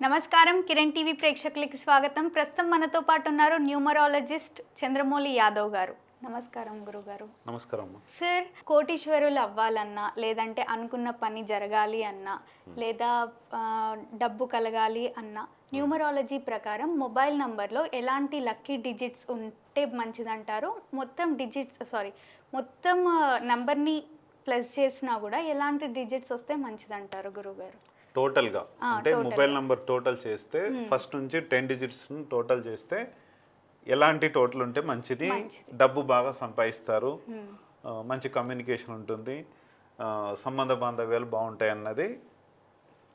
నమస్కారం కిరణ్ టీవీ ప్రేక్షకులకి స్వాగతం. ప్రస్తుతం మనతో పాటు ఉన్నారు న్యూమరాలజిస్ట్ చంద్రమౌళి యాదవ్ గారు. నమస్కారం గురుగారు. నమస్కారం. సార్, కోటీశ్వరులు అవ్వాలన్నా, లేదంటే అనుకున్న పని జరగాలి అన్నా, లేదా డబ్బు కలగాలి అన్నా, న్యూమరాలజీ ప్రకారం మొబైల్ నంబర్లో ఎలాంటి లక్కీ డిజిట్స్ ఉంటే మంచిదంటారు? మొత్తం నంబర్ని ప్లస్ చేసినా కూడా ఎలాంటి డిజిట్స్ వస్తే మంచిదంటారు గురుగారు? టోటల్గా అంటే మొబైల్ నంబర్ టోటల్ చేస్తే ఫస్ట్ నుంచి 10 డిజిట్స్ టోటల్ చేస్తే ఎలాంటి టోటల్ ఉంటే మంచిది, డబ్బు బాగా సంపాదిస్తారు, మంచి కమ్యూనికేషన్ ఉంటుంది, సంబంధ బాంధవ్యాలు బాగుంటాయి అన్నది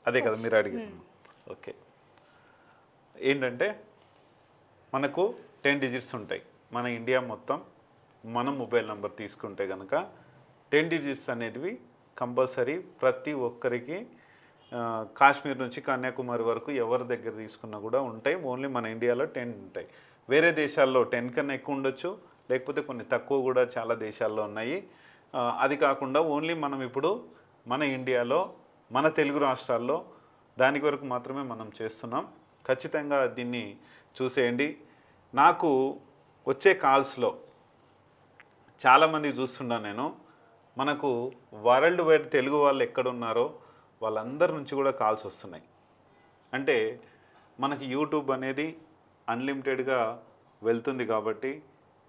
అదే కదా మీరు అడిగింది. ఓకే, ఏంటంటే మనకు 10 డిజిట్స్ ఉంటాయి. మన ఇండియా మొత్తం మనం మొబైల్ నెంబర్ తీసుకుంటే కనుక 10 డిజిట్స్ అనేటివి కంపల్సరీ ప్రతి ఒక్కరికి కాశ్మీర్ నుంచి కన్యాకుమారి వరకు ఎవరి దగ్గర తీసుకున్నా కూడా ఉంటాయి. ఓన్లీ మన ఇండియాలో 10 ఉంటాయి. వేరే దేశాల్లో 10 కన్నా ఎక్కువ ఉండొచ్చు, లేకపోతే కొన్ని తక్కువ కూడా చాలా దేశాల్లో ఉన్నాయి. అది కాకుండా ఓన్లీ మనం ఇప్పుడు మన ఇండియాలో మన తెలుగు రాష్ట్రాల్లో దానికి వరకు మాత్రమే మనం చేస్తున్నాం. ఖచ్చితంగా దీన్ని చూసేయండి. నాకు వచ్చే కాల్స్లో చాలామంది చూస్తున్నాను నేను. మనకు వరల్డ్ వైడ్ తెలుగు వాళ్ళు ఎక్కడున్నారో వాళ్ళందరి నుంచి కూడా కాల్స్ వస్తున్నాయి. అంటే మనకి యూట్యూబ్ అనేది అన్లిమిటెడ్గా వెళ్తుంది కాబట్టి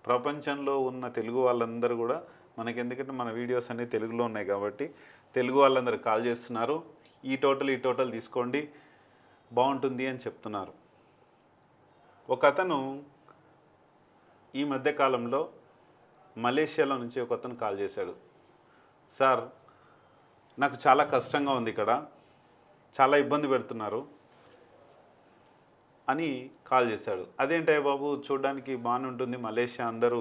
ప్రపంచంలో ఉన్న తెలుగు వాళ్ళందరూ కూడా మనకి, ఎందుకంటే మన వీడియోస్ అన్నీ తెలుగులో ఉన్నాయి కాబట్టి తెలుగు వాళ్ళందరూ కాల్ చేస్తున్నారు. ఈ టోటల్ తీసుకోండి బాగుంటుంది అని చెప్తున్నారు. ఒక అతను ఈ మధ్యకాలంలో మలేషియాలో నుంచి ఒక అతను కాల్ చేశాడు. సార్, నాకు చాలా కష్టంగా ఉంది, ఇక్కడ చాలా ఇబ్బంది పెడుతున్నారు అని కాల్ చేశాడు. అదేంటయ్య బాబు, చూడడానికి బాగానే ఉంటుంది, మలేషియా అందరూ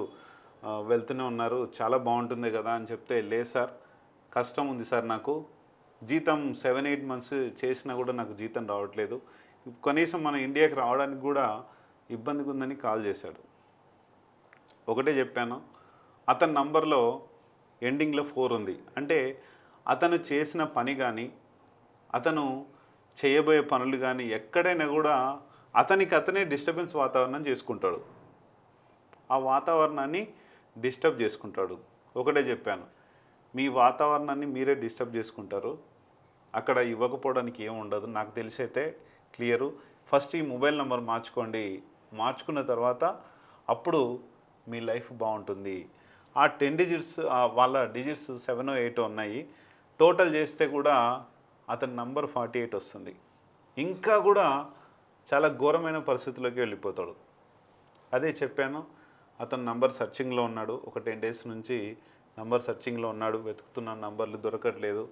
వెళ్తూనే ఉన్నారు, చాలా బాగుంటుంది కదా అని చెప్తే, లేదు సార్ కష్టం ఉంది సార్, నాకు జీతం 7-8 మంత్స్ చేసినా కూడా నాకు జీతం రావట్లేదు, కనీసం మన ఇండియాకి రావడానికి కూడా ఇబ్బందిగా ఉందని కాల్ చేశాడు. ఒకటే చెప్పాను, అతని నంబర్లో ఎండింగ్లో 4 ఉంది. అంటే అతను చేసిన పని కానీ అతను చేయబోయే పనులు కానీ ఎక్కడైనా కూడా అతనే డిస్టర్బెన్స్ వాతావరణం చేసుకుంటాడు. ఆ వాతావరణాన్ని డిస్టర్బ్ చేసుకుంటాడు. ఒకటే చెప్పాను, మీ వాతావరణాన్ని మీరే డిస్టర్బ్ చేసుకుంటారు, అక్కడ ఇవ్వకపోవడానికి ఏమి ఉండదు. నాకు తెలిసైతే క్లియరు. ఫస్ట్ ఈ మొబైల్ నెంబర్ మార్చుకోండి, మార్చుకున్న తర్వాత అప్పుడు మీ లైఫ్ బాగుంటుంది. ఆ 10 డిజిట్స్ వాళ్ళ డిజిట్స్ 7 or 8 ఉన్నాయి. టోటల్ చేస్తే కూడా అతని నంబర్ 48 వస్తుంది. ఇంకా కూడా చాలా ఘోరమైన పరిస్థితుల్లోకి వెళ్ళిపోతాడు. అదే చెప్పాను, అతను నంబర్ సర్చింగ్లో ఉన్నాడు. ఒక 10 days నుంచి నంబర్ సర్చింగ్లో ఉన్నాడు, వెతుకుతున్న నంబర్లు దొరకట్లేదు,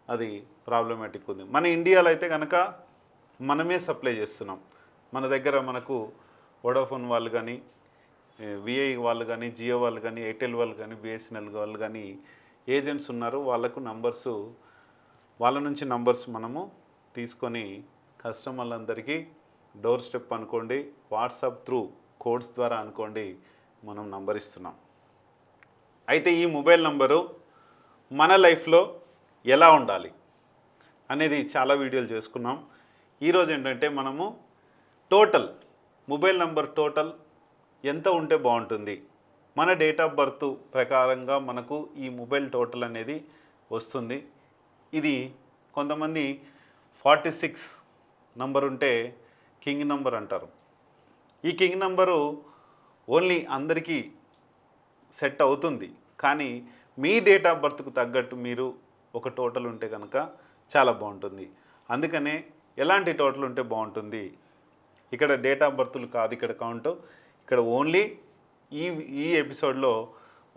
అది ప్రాబ్లమాటిక్ ఉంది. మన ఇండియాలో అయితే కనుక మనమే సప్లై చేస్తున్నాం. మన దగ్గర మనకు వోడాఫోన్ వాళ్ళు కానీ, విఐ వాళ్ళు కానీ, జియో వాళ్ళు కానీ, ఎయిర్టెల్ వాళ్ళు కానీ, బిఎస్ఎన్ఎల్ వాళ్ళు కానీ ఏజెంట్స్ ఉన్నారు. వాళ్ళకు నంబర్సు, వాళ్ళ నుంచి నంబర్స్ మనము తీసుకొని కస్టమర్లందరికీ డోర్ స్టెప్ అనుకోండి, వాట్సాప్ త్రూ కోడ్స్ ద్వారా అనుకోండి, మనం నంబర్ ఇస్తున్నాం. అయితే ఈ మొబైల్ నంబరు మన లైఫ్లో ఎలా ఉండాలి అనేది చాలా వీడియోలు చేసుకున్నాం. ఈరోజు ఏంటంటే మనము మొబైల్ నంబర్ టోటల్ ఎంత ఉంటే బాగుంటుంది, మన డేట్ ఆఫ్ బర్త్ ప్రకారంగా మనకు ఈ మొబైల్ టోటల్ అనేది వస్తుంది. ఇది కొంతమంది 46 నంబర్ ఉంటే కింగ్ నంబర్ అంటారు. ఈ కింగ్ నంబరు ఓన్లీ అందరికీ సెట్ అవుతుంది, కానీ మీ డేట్ ఆఫ్ బర్త్కు తగ్గట్టు మీరు ఒక టోటల్ ఉంటే కనుక చాలా బాగుంటుంది. అందుకనే ఎలాంటి టోటల్ ఉంటే బాగుంటుంది, ఇక్కడ డేట్ ఆఫ్ బర్త్లు కాదు ఇక్కడ కౌంట్, ఇక్కడ ఓన్లీ ఈ ఎపిసోడ్లో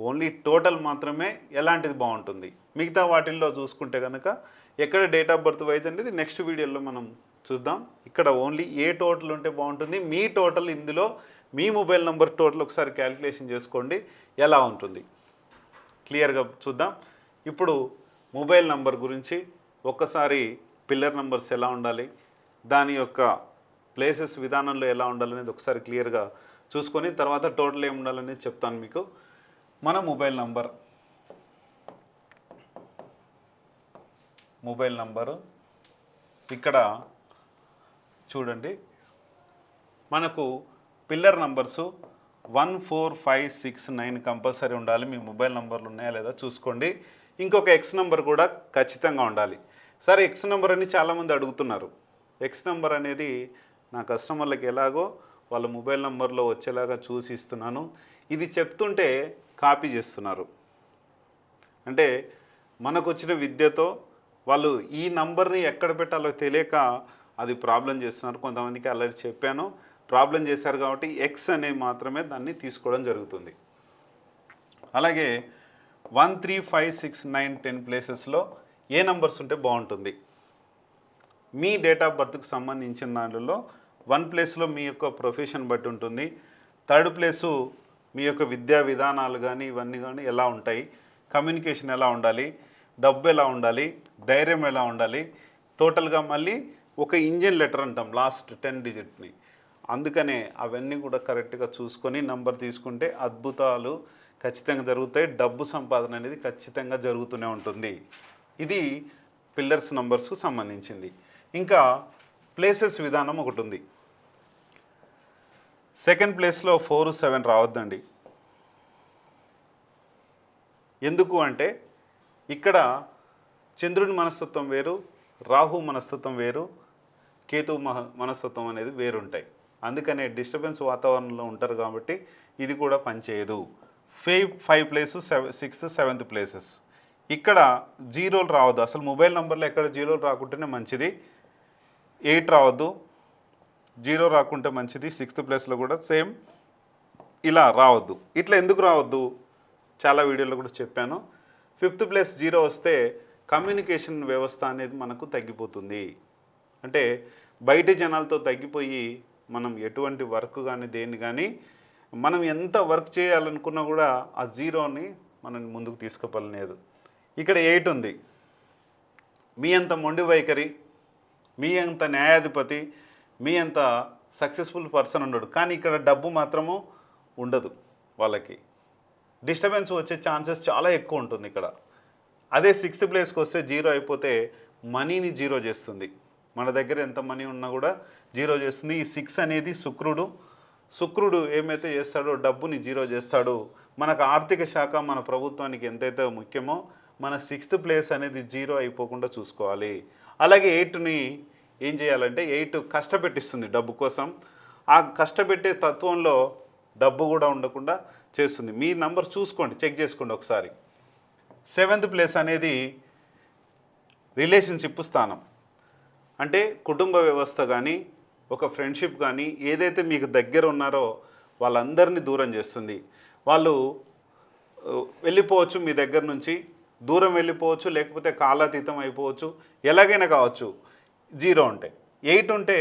ఓన్లీ టోటల్ మాత్రమే ఎలాంటిది బాగుంటుంది. మిగతా వాటిల్లో చూసుకుంటే కనుక ఎక్కడ డేట్ ఆఫ్ బర్త్ వైజ్ అనేది నెక్స్ట్ వీడియోలో మనం చూద్దాం. ఇక్కడ ఓన్లీ ఏ టోటల్ ఉంటే బాగుంటుంది, మీ టోటల్ ఇందులో మీ మొబైల్ నెంబర్ టోటల్ ఒకసారి క్యాలిక్యులేషన్ చేసుకోండి ఎలా ఉంటుంది, క్లియర్గా చూద్దాం. ఇప్పుడు మొబైల్ నంబర్ గురించి ఒక్కసారి పిల్లర్ నంబర్స్ ఎలా ఉండాలి, దాని యొక్క ప్లేసెస్ విధానంలో ఎలా ఉండాలనేది ఒకసారి క్లియర్గా చూసుకొని తర్వాత టోటల్ ఏమి ఉండాలనేది చెప్తాను మీకు. మన మొబైల్ నంబరు ఇక్కడ చూడండి, మనకు పిల్లర్ నంబర్సు 1 4 5 6 9 కంపల్సరీ ఉండాలి. మీ మొబైల్ నంబర్లు ఉన్నాయా లేదా చూసుకోండి. ఇంకొక ఎక్స్ నెంబర్ కూడా ఖచ్చితంగా ఉండాలి. సరే, ఎక్స్ నెంబర్ అని చాలామంది అడుగుతున్నారు. ఎక్స్ నెంబర్ అనేది నా కస్టమర్లకు ఎలాగో వాళ్ళ మొబైల్ నెంబర్లో వచ్చేలాగా చూసి ఇస్తున్నాను. ఇది చెప్తుంటే కాపీ చేస్తున్నారు. అంటే మనకు వచ్చిన విద్యతో వాళ్ళు ఈ నంబర్ని ఎక్కడ పెట్టాలో తెలియక అది ప్రాబ్లం చేస్తున్నారు. కొంతమందికి ఆల్రెడీ చెప్పాను, ప్రాబ్లం చేశారు కాబట్టి ఎక్స్ అనేది మాత్రమే దాన్ని తీసుకోవడం జరుగుతుంది. అలాగే 1 3 5 6 9 10 ప్లేసెస్లో ఏ నంబర్స్ ఉంటే బాగుంటుంది? మీ డేట్ ఆఫ్ బర్త్కి సంబంధించిన దాంట్లో 1 ప్లేస్లో మీ యొక్క ప్రొఫెషన్ బట్టి ఉంటుంది. 3rd ప్లేసు మీ యొక్క విద్యా విధానాలు కానీ ఇవన్నీ కానీ ఎలా ఉంటాయి, కమ్యూనికేషన్ ఎలా ఉండాలి, డబ్బు ఎలా ఉండాలి, ధైర్యం ఎలా ఉండాలి, టోటల్గా మళ్ళీ ఒక ఇంజిన్ లెటర్ అంటాం లాస్ట్ 10 డిజిట్ని. అందుకనే అవన్నీ కూడా కరెక్ట్గా చూసుకొని నంబర్ తీసుకుంటే అద్భుతాలు ఖచ్చితంగా జరుగుతాయి. డబ్బు సంపాదన అనేది ఖచ్చితంగా జరుగుతూనే ఉంటుంది. ఇది పిల్లర్స్ నంబర్స్కు సంబంధించింది. ఇంకా ప్లేసెస్ విధానం ఒకటి ఉంది. 2nd ప్లేస్లో 4 7 రావద్దండి. ఎందుకు అంటే ఇక్కడ చంద్రుని మనస్తత్వం వేరు, రాహు మనస్తత్వం వేరు, కేతు మనస్తత్వం అనేది వేరుంటాయి. అందుకనే డిస్టర్బెన్స్ వాతావరణంలో ఉంటారు కాబట్టి ఇది కూడా పనిచేయదు. 5 ప్లేసు 6th 7th ప్లేసెస్ ఇక్కడ జీరోలు రావద్దు. అసలు మొబైల్ నెంబర్లో ఎక్కడ జీరోలు రాకుంటేనే మంచిది. 8 రావద్దు, 0 రాకుంటే మంచిది. 6th ప్లేస్లో కూడా సేమ్ ఇలా రావద్దు. ఇట్లా ఎందుకు రావద్దు చాలా వీడియోలో కూడా చెప్పాను. 5th ప్లేస్ 0 వస్తే కమ్యూనికేషన్ వ్యవస్థ అనేది మనకు తగ్గిపోతుంది. అంటే బయట జనాలతో తగ్గిపోయి మనం ఎటువంటి వర్క్ కానీ దేన్ని కానీ మనం ఎంత వర్క్ చేయాలనుకున్నా కూడా ఆ 0ని మనం ముందుకు తీసుకుపోలేదు. ఇక్కడ 8 ఉంది. మీ అంత మొండి వైఖరి, మీ అంత న్యాయాధిపతి, మీ అంత సక్సెస్ఫుల్ పర్సన్ ఉండడు. కానీ ఇక్కడ డబ్బు మాత్రము ఉండదు. వాళ్ళకి డిస్టర్బెన్స్ వచ్చే ఛాన్సెస్ చాలా ఎక్కువ ఉంటుంది ఇక్కడ. అదే 6th ప్లేస్కి వస్తే 0 అయిపోతే మనీని 0 చేస్తుంది. మన దగ్గర ఎంత మనీ ఉన్నా కూడా 0 చేస్తుంది. ఈ 6 అనేది శుక్రుడు ఏమైతే చేస్తాడో డబ్బుని 0 చేస్తాడు. మనకు ఆర్థిక శాఖ మన ప్రభుత్వానికి ఎంతైతే ముఖ్యమో మన 6th ప్లేస్ అనేది 0 అయిపోకుండా చూసుకోవాలి. అలాగే 8ని ఏం చేయాలంటే 8 కష్టపెట్టిస్తుంది డబ్బు కోసం. ఆ కష్టపెట్టే తత్వంలో డబ్బు కూడా ఉండకుండా చేస్తుంది. మీ నంబర్ చూసుకోండి, చెక్ చేసుకోండి ఒకసారి. 7th ప్లేస్ అనేది రిలేషన్షిప్ స్థానం. అంటే కుటుంబ వ్యవస్థ కానీ ఒక ఫ్రెండ్షిప్ కానీ ఏదైతే మీకు దగ్గర ఉన్నారో వాళ్ళందరినీ దూరం చేస్తుంది. వాళ్ళు వెళ్ళిపోవచ్చు మీ దగ్గర నుంచి, దూరం వెళ్ళిపోవచ్చు, లేకపోతే కాలాతీతం అయిపోవచ్చు, ఎలాగైనా కావచ్చు. 0 ఉంటే 8 ఉంటే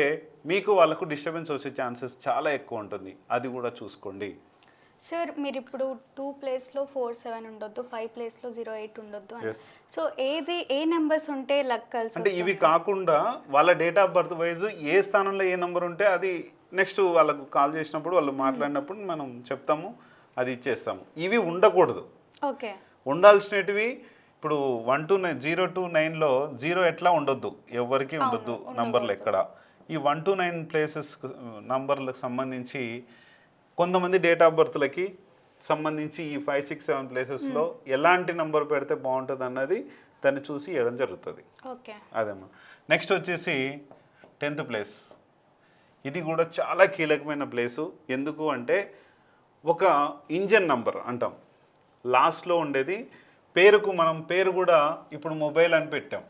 మీకు వాళ్ళకు డిస్టర్బెన్స్ వచ్చే ఛాన్సెస్ చాలా ఎక్కువ ఉంటుంది. అది కూడా చూసుకోండి. సార్ మీరు ఇప్పుడు 2 ప్లేస్లో 4 7 ఉండొద్దు, 5 ప్లేస్లో 0 8 ఉండొద్దు అని. సో ఏ నెంబర్స్ ఉంటే లక్ కలిసి అంటే ఇవి కాకుండా వాళ్ళ డేట్ ఆఫ్ బర్త్ వైజ్ ఏ స్థానంలో ఏ నెంబర్ ఉంటే అది నెక్స్ట్ వాళ్ళకు కాల్ చేసినప్పుడు వాళ్ళు మాట్లాడినప్పుడు మనం చెప్తాము, అది ఇచ్చేస్తాము. ఇవి ఉండకూడదు. ఓకే, ఉండాల్సినవి ఇప్పుడు 1 to 9 0 to 9లో 0 ఎట్లా ఉండొద్దు, ఎవరికి ఉండొద్దు నంబర్లు ఎక్కడ. ఈ 1 to 9 ప్లేసెస్ నంబర్లకు సంబంధించి కొంతమంది డేట్ ఆఫ్ బర్త్లకి సంబంధించి ఈ 5 6 7 ప్లేసెస్లో ఎలాంటి నంబర్ పెడితే బాగుంటుంది అన్నది దాన్ని చూసి ఇవ్వడం జరుగుతుంది. ఓకే, అదేమ్మా. నెక్స్ట్ వచ్చేసి 10th ప్లేస్. ఇది కూడా చాలా కీలకమైన ప్లేసు. ఎందుకు అంటే ఒక ఇంజన్ నంబర్ అంటాం, లాస్ట్లో ఉండేది. పేరుకు మనం పేరు కూడా ఇప్పుడు మొబైల్ అని పెట్టాం.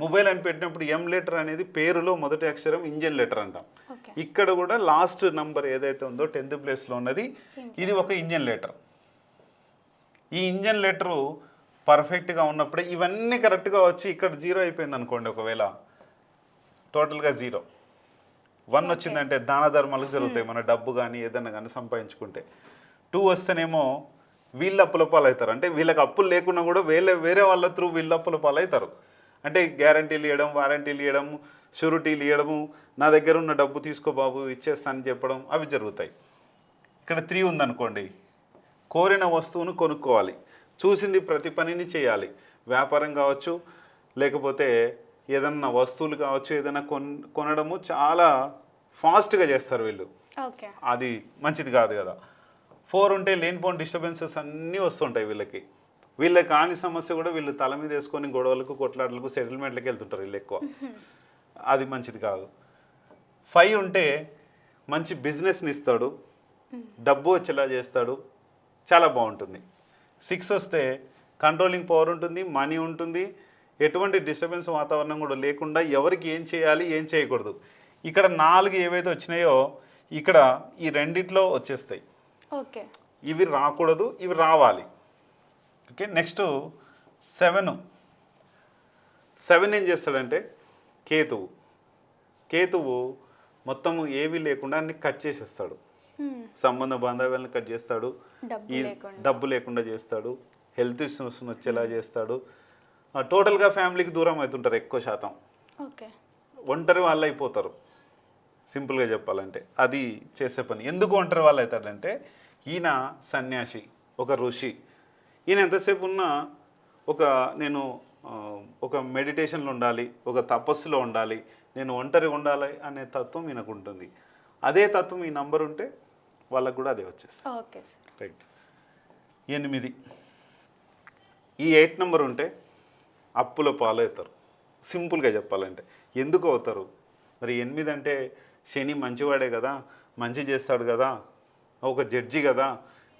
మొబైల్ అని పెట్టినప్పుడు ఎం లెటర్ అనేది పేరులో మొదటి అక్షరం ఇంజన్ లెటర్ అంటాం. ఇక్కడ కూడా లాస్ట్ నంబర్ ఏదైతే ఉందో 10th ప్లేస్లో ఉన్నది ఇది ఒక ఇంజన్ లెటర్. ఈ ఇంజన్ లెటరు పర్ఫెక్ట్గా ఉన్నప్పుడే ఇవన్నీ కరెక్ట్గా వచ్చి ఇక్కడ 0 అయిపోయింది అనుకోండి, ఒకవేళ టోటల్గా 0. 1 వచ్చిందంటే దాన ధర్మాలకు జరుగుతాయి, మన డబ్బు కానీ ఏదైనా కానీ సంపాదించుకుంటే. 2 వస్తేనేమో వీళ్ళు అప్పుల పాలు అవుతారు. అంటే వీళ్ళకి అప్పులు లేకున్నా కూడా వేరే వాళ్ళ త్రూ వీళ్ళు అప్పుల పాలు అవుతారు. అంటే గ్యారంటీలు ఇవ్వడం, వారంటీలు ఇవ్వడం, షూరిటీలు ఇవ్వడము, నా దగ్గర ఉన్న డబ్బు తీసుకో బాబు ఇచ్చేస్తానని చెప్పడం, అవి జరుగుతాయి. ఇక్కడ 3 ఉందనుకోండి, కోరిన వస్తువును కొనుక్కోవాలి, చూసింది ప్రతి పనిని చేయాలి. వ్యాపారం కావచ్చు, లేకపోతే ఏదన్నా వస్తువులు కావచ్చు, ఏదైనా కొనడము చాలా ఫాస్ట్గా చేస్తారు వీళ్ళు. ఓకే. అది మంచిది కాదు కదా. 4 ఉంటే లేనిపోని డిస్టర్బెన్సెస్ అన్నీ వస్తుంటాయి వీళ్ళకి. వీళ్ళకి కాని సమస్య కూడా వీళ్ళు తల మీద వేసుకొని గొడవలకు, కొట్లాటలకు, సెటిల్మెంట్లకు వెళ్తుంటారు వీళ్ళు ఎక్కువ. అది మంచిది కాదు. 5 ఉంటే మంచి బిజినెస్ని ఇస్తాడు, డబ్బు వచ్చేలా చేస్తాడు, చాలా బాగుంటుంది. 6 వస్తే కంట్రోలింగ్ పవర్ ఉంటుంది, మనీ ఉంటుంది, ఎటువంటి డిస్టర్బెన్స్ వాతావరణం కూడా లేకుండా ఎవరికి ఏం చేయాలి ఏం చేయకూడదు. ఇక్కడ 4 ఏవైతే వచ్చినాయో ఇక్కడ ఈ రెండిట్లో వచ్చేస్తాయి. ఓకే. ఇవి రాకూడదు, ఇవి రావాలి. ఓకే. నెక్స్ట్ 7 ఏం చేస్తాడంటే కేతువు మొత్తము ఏవి లేకుండా అన్ని కట్ చేసేస్తాడు. సంబంధ బాంధవ్యాలను కట్ చేస్తాడు, డబ్బు లేకుండా చేస్తాడు, హెల్త్ ఇష్యూస్ వచ్చేలా చేస్తాడు. టోటల్గా ఫ్యామిలీకి దూరం అవుతుంటారు ఎక్కువ శాతం. ఓకే. ఒంటరి వాళ్ళు అయిపోతారు సింపుల్గా చెప్పాలంటే. అది చేసే పని. ఎందుకు ఒంటరి వాళ్ళు అవుతాడంటే ఈయన సన్యాసి, ఒక ఋషి. ఈయన ఎంతసేపు ఉన్నా నేను ఒక మెడిటేషన్లో ఉండాలి, ఒక తపస్సులో ఉండాలి, నేను ఒంటరి ఉండాలి అనే తత్వం ఈయనకు ఉంటుంది. అదే తత్వం ఈ నంబర్ ఉంటే వాళ్ళకు కూడా అదే వచ్చేస్తుంది. Okay sir. రైట్. 8 ఈ 8 నెంబర్ ఉంటే అప్పుల పాలవుతారు సింపుల్గా చెప్పాలంటే. ఎందుకు అవుతారు మరి? 8 అంటే శని మంచివాడే కదా, మంచి చేస్తాడు కదా, ఒక జడ్జి కదా,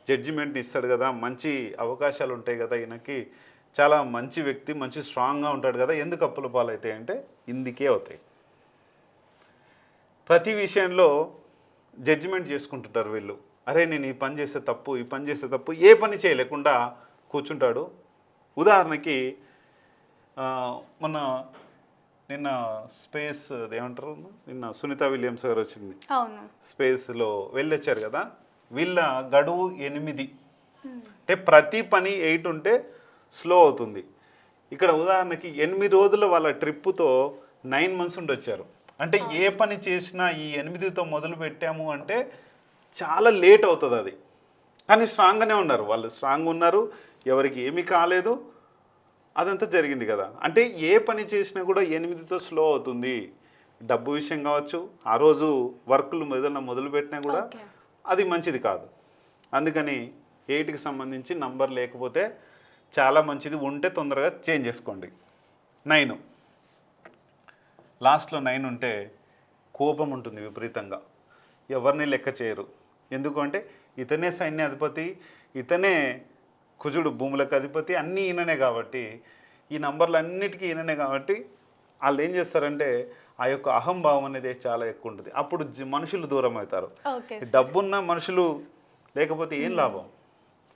జడ్జిమెంట్ ఇస్తాడు కదా, మంచి అవకాశాలు ఉంటాయి కదా, ఈయనకి చాలా మంచి వ్యక్తి, మంచి స్ట్రాంగ్గా ఉంటాడు కదా, ఎందుకు అప్పుల పాలవుతాయి అంటే ఇందుకే అవుతాయి. ప్రతి విషయంలో జడ్జిమెంట్ చేసుకుంటుంటారు వీళ్ళు. అరే నేను ఈ పని చేస్తే తప్పు, ఈ పని చేస్తే తప్పు, ఏ పని చేయలేకుండా కూర్చుంటాడు. ఉదాహరణకి నిన్న స్పేస్ ఏమంటారు, నిన్న సునీత విలియమ్స్ గారు వచ్చింది, స్పేస్లో వెళ్ళొచ్చారు కదా. వీళ్ళ గడువు 8 అంటే ప్రతి పని 8 ఉంటే స్లో అవుతుంది. ఇక్కడ ఉదాహరణకి 8 రోజుల వాళ్ళ ట్రిప్పుతో 9 మంత్స్ ఉండి వచ్చారు. అంటే ఏ పని చేసినా ఈ 8తో మొదలు పెట్టాము అంటే చాలా లేట్ అవుతుంది అది. కానీ స్ట్రాంగ్గానే ఉన్నారు వాళ్ళు, స్ట్రాంగ్ ఉన్నారు, ఎవరికి ఏమీ కాలేదు, అదంతా జరిగింది కదా. అంటే ఏ పని చేసినా కూడా 8తో స్లో అవుతుంది. డబ్బు విషయం కావచ్చు, ఆ రోజు వర్కులు ఏదైనా మొదలుపెట్టినా కూడా అది మంచిది కాదు. అందుకని 8కి సంబంధించి నంబర్ లేకపోతే చాలా మంచిది, ఉంటే తొందరగా చేంజ్ చేసుకోండి. 9 లాస్ట్లో 9 ఉంటే కోపం ఉంటుంది విపరీతంగా, ఎవరిని లెక్క చేయరు. ఎందుకంటే ఇతనే సైన్యాధిపతి, ఇతనే కుజుడు భూములకు అధిపతి, అన్నీ ఈయననే కాబట్టి, ఈ నంబర్లు అన్నిటికీ ఈయననే కాబట్టి వాళ్ళు ఏం చేస్తారంటే ఆ యొక్క అహంభావం అనేది చాలా ఎక్కువ ఉంటుంది. అప్పుడు మనుషులు దూరం అవుతారు. డబ్బున్న మనుషులు లేకపోతే ఏం లాభం?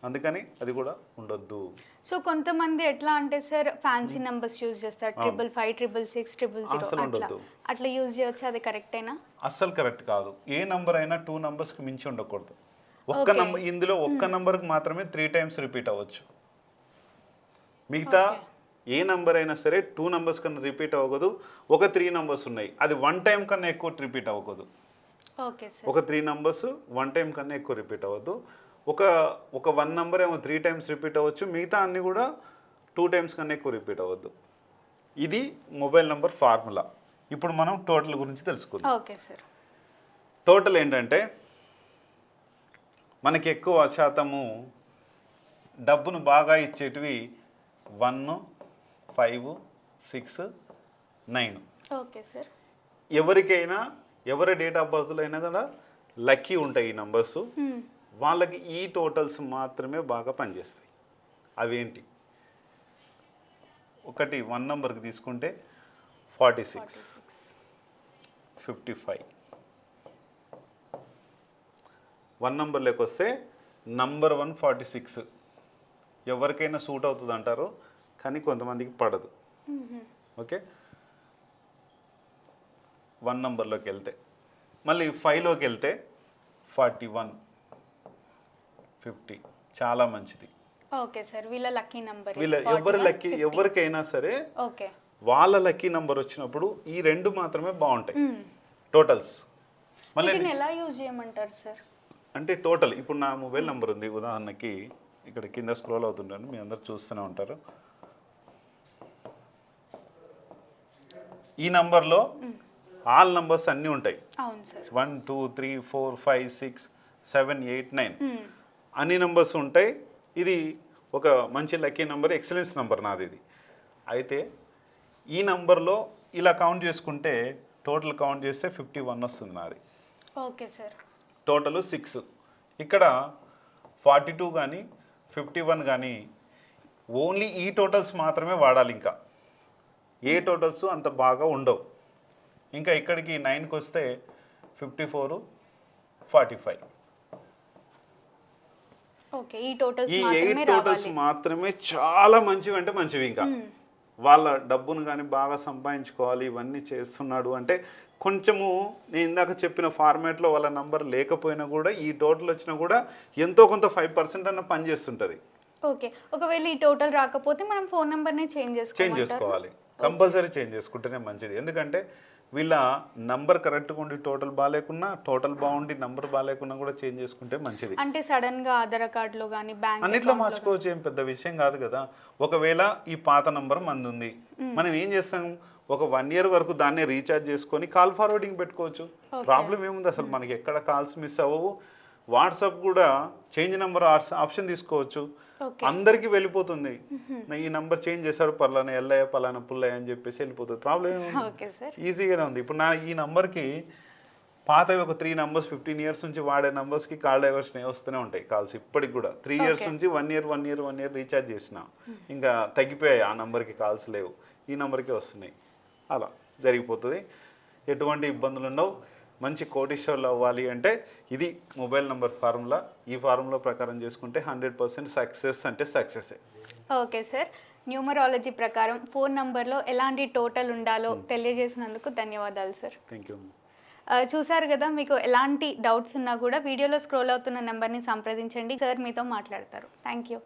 అందుకని అది కూడా ఉండొద్దు. సో కొంతమంది ఎట్లా అంటే సార్ ఫ్యాన్సీ నెంబర్స్ యూజ్ చేస్తారు, 555, 666, 000 అట్లా యూజ్ చేయొచ్చు, అది కరెక్టేనా? అస్సలు కరెక్ట్ కాదు. ఏ నంబర్ అయినా 2 నంబర్స్కి మించి ఉండకూడదు. ఒక్క నంబర్, ఇందులో ఒక్క నంబర్కి మాత్రమే 3 టైమ్స్ రిపీట్ అవ్వచ్చు. మిగతా ఏ నంబర్ అయినా సరే 2 నంబర్స్ కన్నా రిపీట్ అవ్వకూడదు. ఒక 3 నంబర్స్ ఉన్నాయి, అది 1 టైం కన్నా ఎక్కువ రిపీట్ అవ్వకూడదు. ఒక 3 నంబర్స్ 1 టైం కన్నా ఎక్కువ రిపీట్ అవ్వద్దు. ఒక 1 నంబర్ ఏమో 3 టైమ్స్ రిపీట్ అవ్వచ్చు, మిగతా అన్నీ కూడా 2 టైమ్స్ కన్నా ఎక్కువ రిపీట్ అవ్వద్దు. ఇది మొబైల్ నంబర్ ఫార్ములా. ఇప్పుడు మనం టోటల్ గురించి తెలుసుకుందాం. Okay sir. టోటల్ ఏంటంటే మనకి ఎక్కువ శాతము డబ్బును బాగా ఇచ్చేటివి 1, 5, 6, 9. Okay sir. ఎవరికైనా ఎవరి డేట్ ఆఫ్ బర్త్లో అయినా కూడా లక్కీ ఉంటాయి ఈ నంబర్స్. వాళ్ళకి ఈ టోటల్స్ మాత్రమే బాగా పనిచేస్తాయి. అవేంటి? ఒకటి 1 నంబర్కి తీసుకుంటే 46, 55. 1 నంబర్లోకి వస్తే నంబర్ 1 46. ఎవరికైనా సూట్ అవుతుంది అంటారు, కానీ కొంతమందికి పడదు. ఓకే. 1 నంబర్లోకి వెళ్తే మళ్ళీ 5లోకి వెళ్తే 41, 50 చాలా మంచిది. Okay sir. వీళ్ళ లక్కీ నంబర్, వీళ్ళ ఎవరికైనా సరే వాళ్ళ లక్కీ నంబర్ వచ్చినప్పుడు ఈ 2 మాత్రమే బాగుంటాయి టోటల్స్. మళ్ళీ ఎలా యూజ్ చేయమంటారు సార్? అంటే టోటల్ ఇప్పుడు నా మొబైల్ నెంబర్ ఉంది ఉదాహరణకి, ఇక్కడ కింద స్క్రోల్ అవుతుంటాను, మీ అందరు చూస్తూనే ఉంటారు. ఈ నంబర్లో ఆల్ నంబర్స్ అన్నీ ఉంటాయి. అవును సార్. 1 2 3 4 5 6 7 8 9 అన్ని నంబర్స్ ఉంటాయి. ఇది ఒక మంచి లక్కీ నెంబర్, ఎక్సలెన్స్ నెంబర్ నాది ఇది. అయితే ఈ నంబర్లో ఇలా కౌంట్ చేసుకుంటే టోటల్ కౌంట్ చేస్తే 51 వస్తుంది నాది. Okay sir. టోటల్ 6. ఇక్కడ 42 కానీ 51 కానీ ఓన్లీ ఈ టోటల్స్ మాత్రమే వాడాలి. ఇంకా ఏ టోటల్స్ అంత బాగా ఉండవు. ఇంకా ఇక్కడికి 9కి వస్తే 54 45. ఓకే, ఈ టోటల్స్ ఈ మాత్రమే 8 టోటల్స్ రావాలి. మాత్రమే చాలా మంచివి, అంటే మంచివి. ఇంకా వాళ్ళ డబ్బును కానీ బాగా సంపాదించుకోవాలి, ఇవన్నీ చేస్తున్నాడు అంటే కొంచెము నేను ఇందాక చెప్పిన ఫార్మాట్లో వాళ్ళ నంబర్ లేకపోయినా కూడా ఈ టోటల్ వచ్చినా కూడా ఎంతో కొంత 5% అన్న పని చేస్తుంటుంది. ఓకే, ఒకవేళ ఈ టోటల్ రాకపోతే మనం ఫోన్ నెంబర్ని చేంజ్ చేసుకోవాలి. కంపల్సరీ చేంజ్ చేసుకుంటేనే మంచిది. ఎందుకంటే వీళ్ళ నంబర్ కరెక్ట్గా ఉండి టోటల్ బాగాలేకున్నా, టోటల్ బాగుండి నంబర్ బాగాలేకున్నా కూడా చేంజ్ చేసుకుంటే మంచిది. అంటే సడన్ గా ఆధార్ కార్డులో కానీ బ్యాంక్ అన్నిట్లో మార్చుకోవచ్చు, ఏం పెద్ద విషయం కాదు కదా. ఒకవేళ ఈ పాత నంబర్ మంది ఉంది, మనం ఏం చేస్తాం, ఒక 1 year వరకు దాన్నే రీఛార్జ్ చేసుకొని కాల్ ఫార్వర్డింగ్ పెట్టుకోవచ్చు. ప్రాబ్లం ఏముంది అసలు, మనకి ఎక్కడ కాల్స్ మిస్ అవ్వవు. వాట్సాప్ కూడా చేంజ్ నెంబర్ ఆప్షన్ తీసుకోవచ్చు, అందరికీ వెళ్ళిపోతుంది. ఈ నంబర్ చేంజ్ చేశారు పలానా ఎల్లయ్య పలానా పుల్లయ్య అని చెప్పేసి వెళ్ళిపోతుంది. ప్రాబ్లం ఏముంది, ఈజీగానే ఉంది. ఇప్పుడు నా ఈ నంబర్కి పాతవి ఒక 3 numbers 15 years నుంచి వాడే నంబర్స్కి కాల్ డైవర్షన్ వస్తూనే ఉంటాయి కాల్స్. ఇప్పటికి కూడా 3 years నుంచి 1 year రీఛార్జ్ చేసిన ఇంకా తగ్గిపోయాయి, ఆ నంబర్కి కాల్స్ లేవు, ఈ నంబర్కి వస్తున్నాయి. అలా జరిగిపోతుంది, ఎటువంటి ఇబ్బందులు ఉండవు. మంచి కోటీశ్వర్లు అవ్వాలి అంటే ఇది మొబైల్ నెంబర్ ఫార్ములా. ఈ ఫార్ములా ప్రకారం చేసుకుంటే 100% సక్సెస్ అంటే సక్సెసే. ఓకే సార్, న్యూమరాలజీ ప్రకారం ఫోన్ నంబర్లో ఎలాంటి టోటల్ ఉండాలో తెలియజేసినందుకు ధన్యవాదాలు సార్. Thank you. చూసారు కదా, మీకు ఎలాంటి డౌట్స్ ఉన్నా కూడా వీడియోలో స్క్రోల్ అవుతున్న నెంబర్ని సంప్రదించండి, సార్ మీతో మాట్లాడతారు. Thank you.